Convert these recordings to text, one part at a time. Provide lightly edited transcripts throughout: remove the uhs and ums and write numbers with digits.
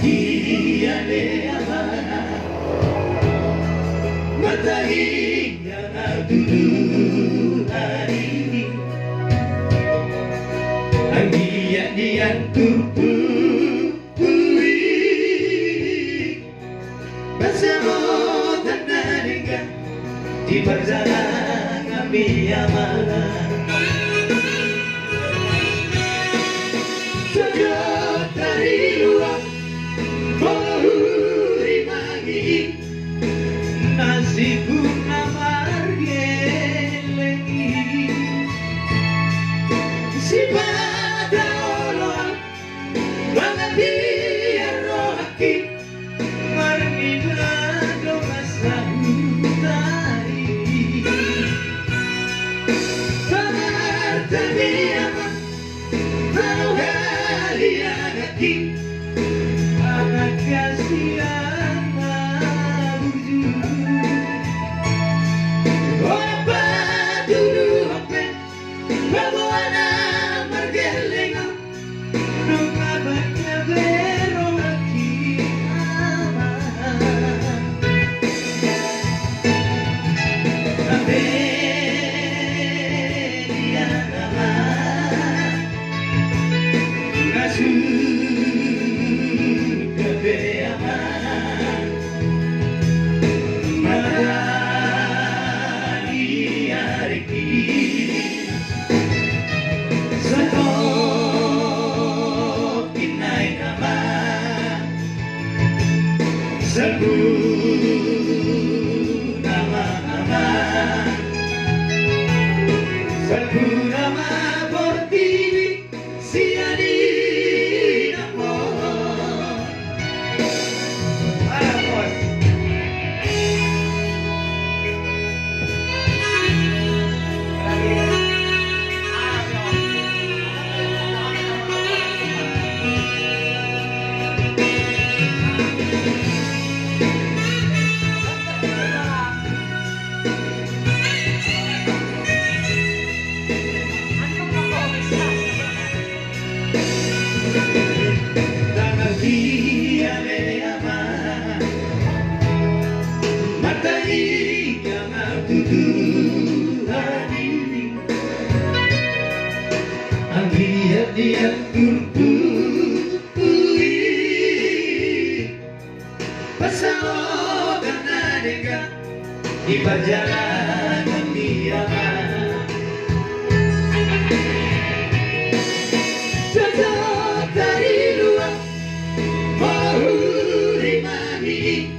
dia le amana matahig yang dulu hari ini ang diyan tutuwi basta mo tandaan ka di perjalanan kami amalan sejak dari luar bahuri magi nasibku namargelengi si pada olor banget dia rohaki marmina domasahutari pamartami ama mauhalianaki anak kasihan Saguna portivi sia di amor. Vamos. Dia tutuwi pasal karena dekat di perjalanan dia sejak dari luar bahuri mami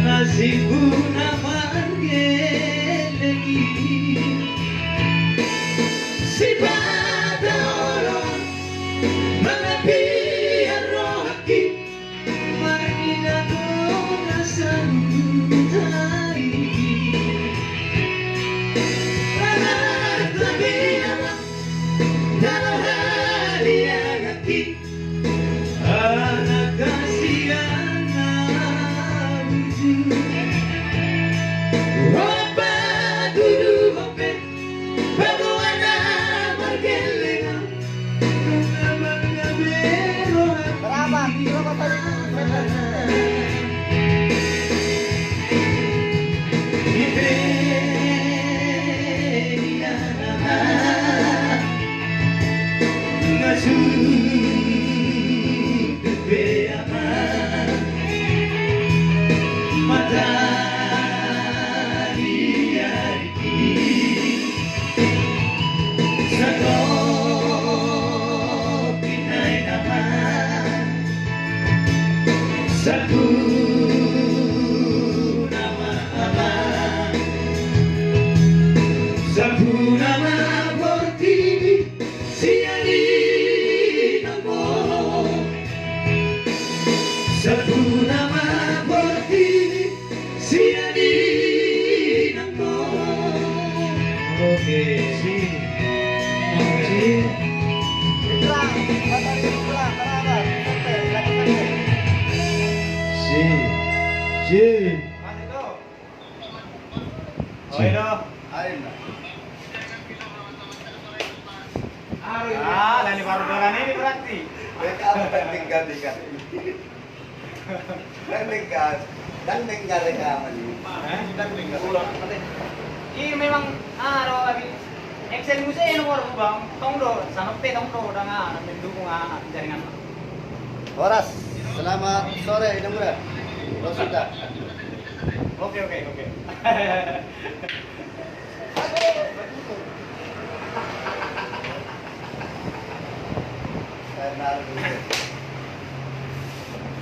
nasibku namargelengi si Ah, lain baru ini berarti. Mereka penting ganti dekat. Dan dekat rekaman. Dan dekat. Ini memang lagi Excel musim nomor bang tongdo sampai tongdo dengan mendukung jaringan. Horas, selamat sore Indra. Rosita. Oke.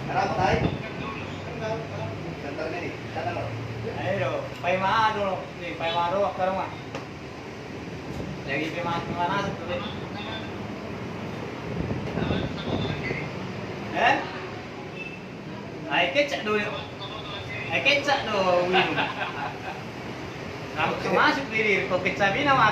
Kenapa tay? Bentar nih, kata lo. Ayo, pai mado nih, pai mado sekarang mah. Lagi mana tuh? Ay kecak dulu. Ay kecak dulu. Kamu masuk diri, kok kecak bina mas.